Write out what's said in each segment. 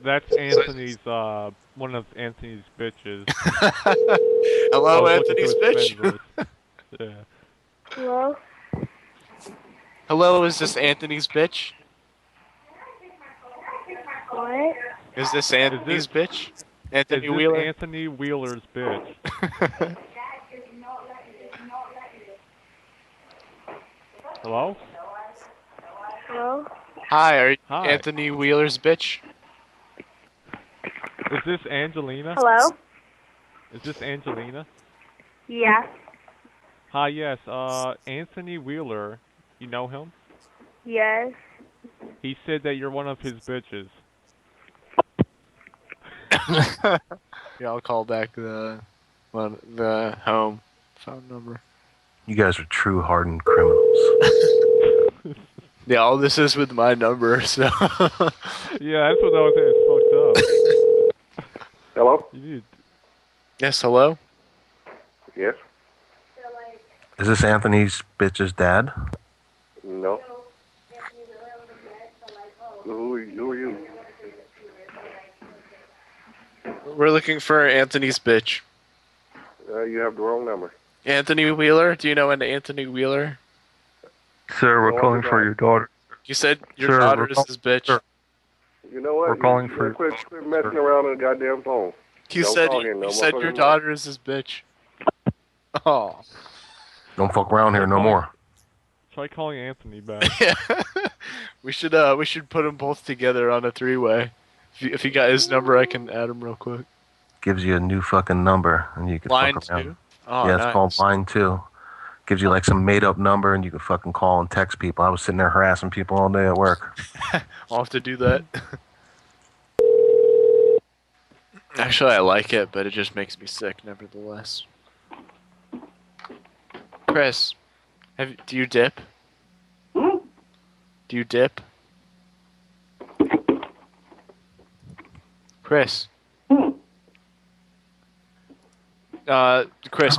That's Anthony's, one of Anthony's bitches. I Hello, was looking Anthony's through his bitch. friend list. Yeah. Hello? Hello, is this Anthony's bitch? What? Is this Is Anthony's this bitch? is Anthony this Wheeler? Anthony Wheeler's bitch? Hello? Hello? Hi, are you Hi. Anthony Wheeler's bitch? Is this Angelina? Hello? Is this Angelina? Yeah. Hi, yes. Anthony Wheeler. You know him? Yes. He said that you're one of his bitches. Yeah, I'll call back the home phone number. You guys are true hardened criminals. Yeah, all this is with my number, so. Yeah, that's what I was saying. It's fucked up. Hello? You need. Yes, hello? Yes? Is this Anthony's bitch's dad? No. Who are you? We're looking for Anthony's bitch. You have the wrong number. Anthony Wheeler? Do you know an Anthony Wheeler? Sir, we're Well, calling I for your daughter. You said your Sir, daughter we're is his bitch. sir, You know what? We're calling You for quit messing around on the goddamn phone. You Don't said call him no you said your motherfucking daughter is his bitch. Oh. Don't fuck around here no more. Try calling Anthony back. Yeah. we should put them both together on a three-way. If you got his number, I can add him real quick. Gives you a new fucking number and you can Line fuck around. 2? Oh, Yeah, nice. it's called Line 2. Gives you like some made up number and you can fucking call and text people. I was sitting there harassing people all day at work. I'll have to do that. Actually, I like it, but it just makes me sick nevertheless. Chris, do you dip? Hmm? Do you dip? Chris. Chris,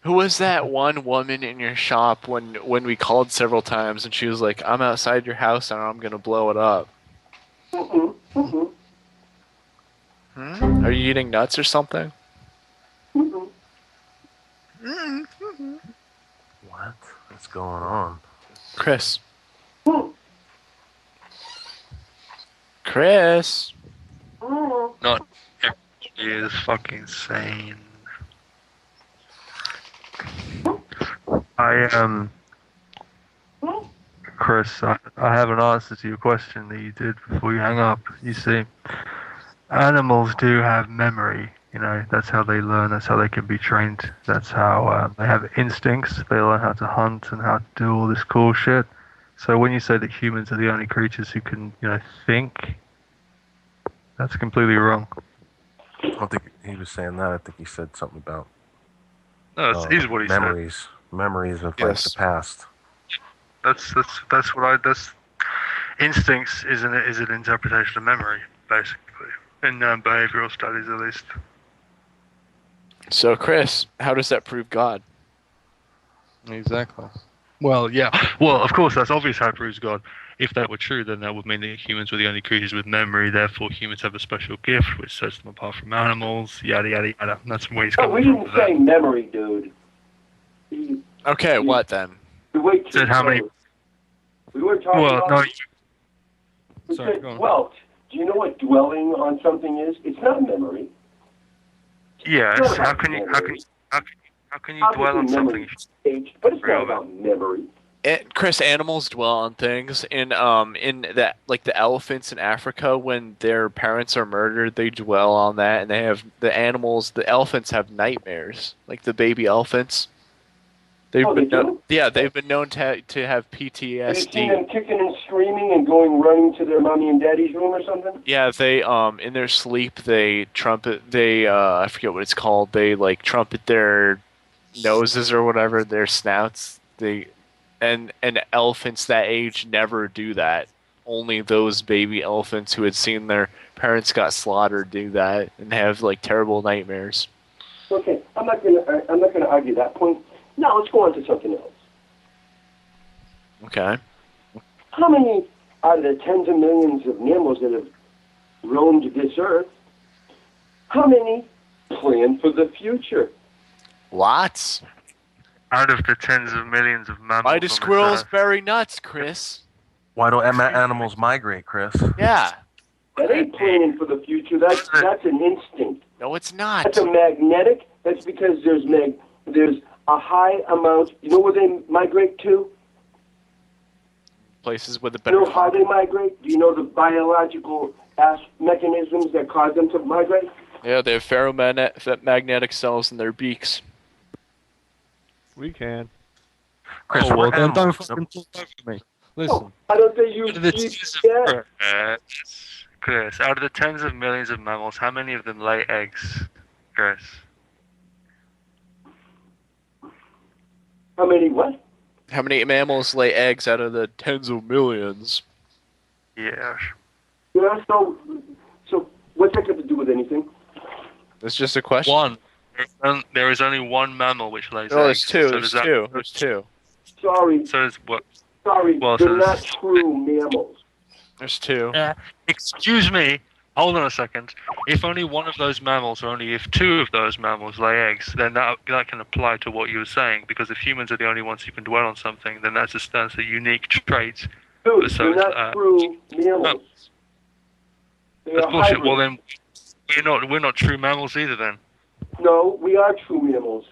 who was that one woman in your shop when we called several times and she was like, "I'm outside your house and I'm gonna blow it up." Are you eating nuts or something? What? What's going on? Chris. Chris. Not he is fucking sane. Chris, I have an answer to your question that you did before you hang up. You see, animals do have memory. You know, that's how they learn. That's how they can be trained. That's how they have instincts. They learn how to hunt and how to do all this cool shit. So when you say that humans are the only creatures who can, think, that's completely wrong. I don't think he was saying that. I think he said something about No, it's what he memories. said. Memories of Yes. like the past. That's instincts is an interpretation of memory, basically, in behavioral studies at least. So, Chris, how does that prove God? Exactly. Well, yeah. Well, of course, that's obvious how it proves God. If that were true, then that would mean that humans were the only creatures with memory. Therefore, humans have a special gift which sets them apart from animals. Yada yada yada. That's where he's Oh, coming we from. didn't with that. say memory, dude. Okay, what then? We wait too Said how many? close. We were talking Well, about. no. We Sorry, said go on. dwelt. Do you know what dwelling on something is? It's not memory. Yes. It's not How about can you? memory. How can you dwell on Obviously, something? memory changed, but it's Real not of it. about memory. Chris, animals dwell on things. In that, like the elephants in Africa, when their parents are murdered, they dwell on that, and they have the elephants have nightmares, like the baby elephants. They've Oh, they do? they've been known to have Have you seen them PTSD. kicking and screaming and going running to their mommy and daddy's room or something? Yeah, they in their sleep they trumpet. I forget what it's called. They like trumpet their noses or whatever, their snouts. And elephants that age never do that. Only those baby elephants who had seen their parents got slaughtered do that and have like terrible nightmares. Okay, I'm not gonna argue that point. Now let's go on to something else. Okay. How many out of the tens of millions of mammals that have roamed this earth, how many plan for the future? Lots. Out of the tens of millions of mammals Why on do this squirrels earth, bury nuts, Chris? Why don't animals migrate, Chris? Yeah. That ain't planning for the future. That's an instinct. No, it's not. That's a magnetic. That's because there's a high amount. You know where they migrate to? Places with a You better. know how they migrate? Do you know the biological mechanisms that cause them to migrate? Yeah, they have ferromagnetic cells in their beaks. We can. Chris, Oh, well, we're then don't animals. fucking talk over me. Listen. Why don't they use out of the tens GPS? of Chris, out of the tens of millions of mammals, how many of them lay eggs, Chris? How many what? How many mammals lay eggs out of the tens of millions? Yeah. Yeah, so what's that got to do with anything? That's just a question. One. There is only one mammal which lays No, eggs. there's two. So There's does that- two. There's two. Sorry, So there's what? sorry, Well, they're so not this- true mammals. There's two. Excuse me. Hold on a second. If only one of those mammals, or only if two of those mammals lay eggs, then that can apply to what you were saying. Because if humans are the only ones who can dwell on something, then that's a unique trait. Dude, So, they're not true mammals. They That's are bullshit. hybrids. Well then, we're not true mammals either. Then No, we are true mammals.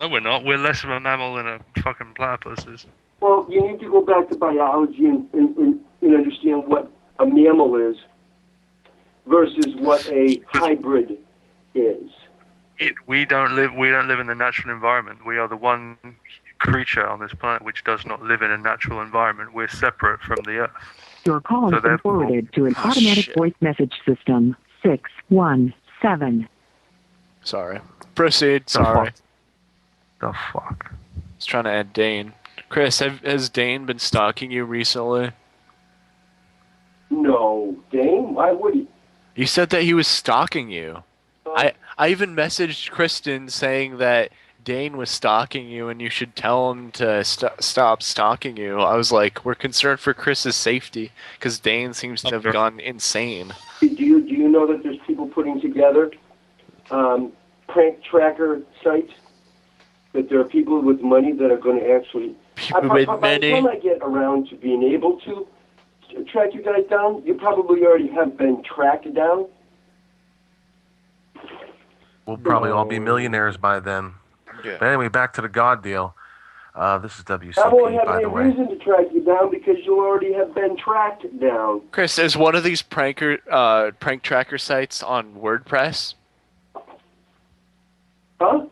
no, we're not. We're less of a mammal than a fucking platypus is. Well, you need to go back to biology and understand what a mammal is versus what a hybrid is. We don't live in the natural environment. We are the one creature on this planet which does not live in a natural environment. We're separate from the Earth. Your call So has been therefore- forwarded to an Oh, automatic shit. voice message system. 617. Sorry. Proceed. Sorry. The fuck? I was trying to add Dane. Chris, has Dane been stalking you recently? No, Dane, why would he? You said that he was stalking you. I even messaged Kristen saying that Dane was stalking you and you should tell him to stop stalking you. I was like, we're concerned for Chris's safety because Dane seems to have gone insane. Do you know that there's people putting together prank tracker sites? That there are people with money that are going to actually... People with By the money. time I get around to being able to track you guys down, you probably already have been tracked down. We'll probably all be millionaires by then. Yeah. But anyway, back to the God deal. This is I won't WCP, have by any the way. reason to track you down because you already have been tracked down. Chris, is one of these prank tracker sites on WordPress? Huh?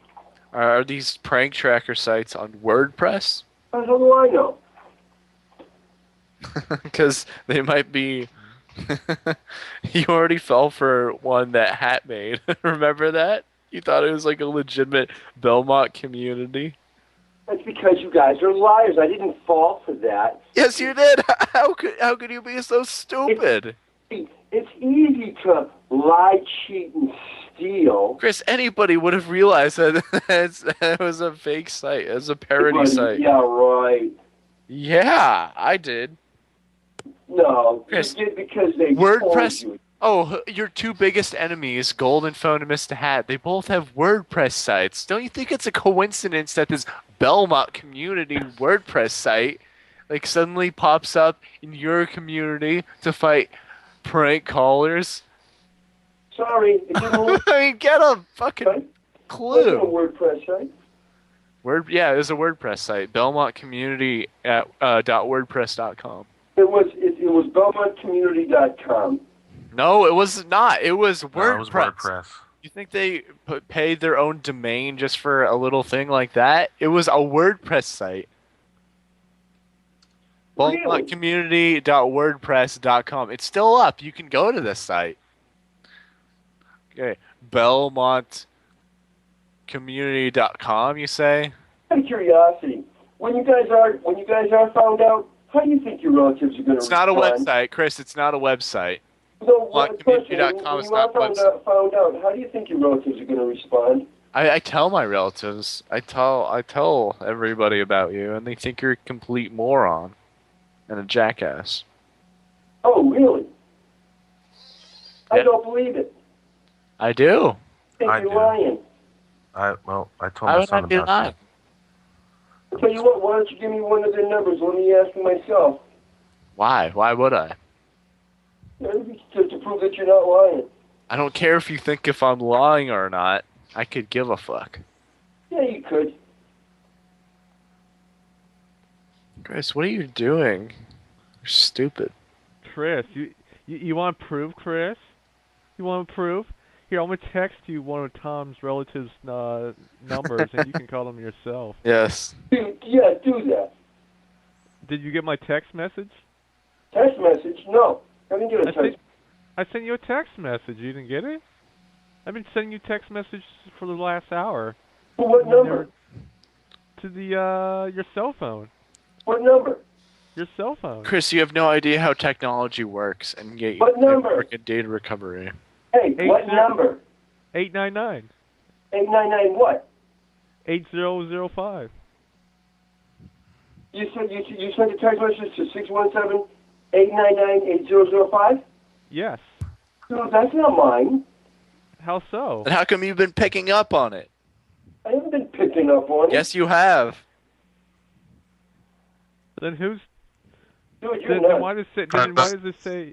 Are these prank tracker sites on WordPress? How the hell do I know? Because they might be. You already fell for one that Hat made. Remember that? You thought it was like a legitimate Belmont community. That's because you guys are liars. I didn't fall for that. Yes, you did. How could you be so stupid? It's easy to lie, cheat, and steal. Chris, anybody would have realized that it was a fake site. It was a parody But, site. Yeah, right. Yeah, I did. No, Chris, you did because they WordPress- told you. Oh, your two biggest enemies, Golden Phone and Mr. Hat, they both have WordPress sites. Don't you think it's a coincidence that this Belmont community WordPress site like suddenly pops up in your community to fight prank callers? Sorry, it didn't work. I mean, get a fucking Right? Wasn't a clue. WordPress site. Yeah, it was a WordPress site. Belmont Community at .wordpress.com. It was BelmontCommunity.com. No, it was not. It was WordPress. No, it was WordPress. You think they paid their own domain just for a little thing like that? It was a WordPress site. Really? BelmontCommunity.wordpress.com. It's still up. You can go to this site. Okay. BelmontCommunity.com, you say? Out of curiosity, when you guys are found out, how do you think your relatives are going to It's not a respond? website, Chris. It's not a website. No, BelmontCommunity.com is when you are not a website. found out, how do you think your relatives are going to respond? I tell my relatives. I tell everybody about you, and they think you're a complete moron and a jackass. Oh, really? I Yeah. don't believe it. I do. I think I you're do. lying. I told Why my would I son be about lying? that. I'll tell you what, why don't you give me one of their numbers? Let me ask them myself. Why? Why would I? To prove that you're not lying. I don't care if you think if I'm lying or not. I could give a fuck. Yeah, you could. Chris, what are you doing? You're stupid. Chris, you want proof, Chris? You want proof? Here, I'm gonna text you one of Tom's relatives' numbers, and you can call them yourself. Yes. Yeah, do that. Did you get my text message? Text message? No. I didn't get a text. I sent you a text message. You didn't get it? I've been sending you text messages for the last hour. For what number? To the your cell phone. What number? Your cell phone. Chris, you have no idea how technology works and yet you What number? freaking data recovery. Hey, what number? 899. 899 what? 8005. You sent a text message to 617-899-8005? Yes. No, that's not mine. How so? And how come you've been picking up on it? I haven't been picking up on it. Yes, you have. Then who's? Dude, you're Then nuts. why does it? Then why does it say?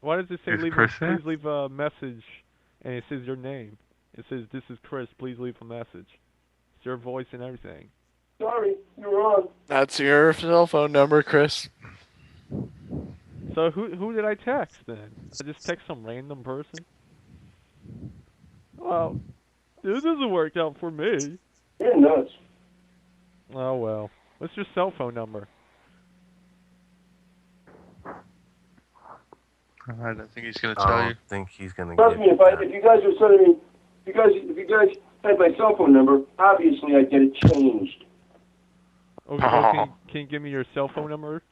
Why does it say Is leave? Chris there? Please leave a message, and it says your name. It says this is Chris. Please leave a message. It's your voice and everything. Sorry, you're wrong. That's your cell phone number, Chris. So who did I text then? I just text some random person. Well, this doesn't work out for me. You're nuts. Oh well. What's your cell phone number? I don't think he's going to I tell don't you. think he's gonna Trust give me, you that. if you guys were sending me, if you guys had my cell phone number, obviously I'd get it changed. Okay, can you give me your cell phone number?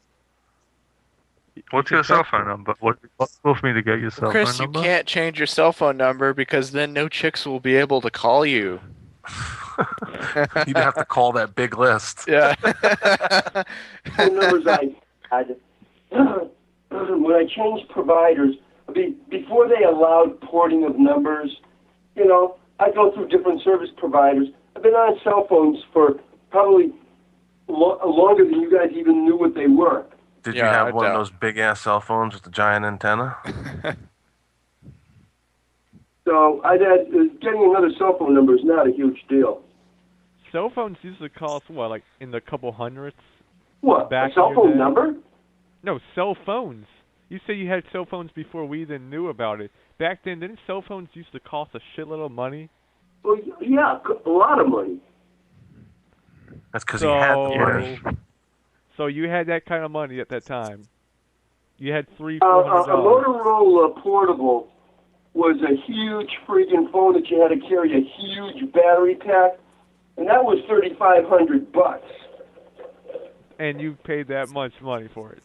What's your cell phone number? What's for me to get your cell Chris, phone you number? can't change your cell phone number because then no chicks will be able to call you. You'd have to call that big list. Yeah. Phone numbers I had. When I changed providers, before they allowed porting of numbers, I go through different service providers. I've been on cell phones for probably longer than you guys even knew what they were. Did you Yeah, have I one of doubt. those big ass cell phones with the giant antenna? So getting another cell phone number is not a huge deal. Cell phones used to cost what, like in the couple hundreds? What, Back a cell in your phone day? number? No, cell phones. You say you had cell phones before we even knew about it. Back then, didn't cell phones used to cost a shitload of money? Well, yeah, a lot of money. That's because he had the money. So you had that kind of money at that time. You had $300, A $400. Motorola Portable was a huge freaking phone that you had to carry a huge battery pack, and that was $3,500. And you paid that much money for it.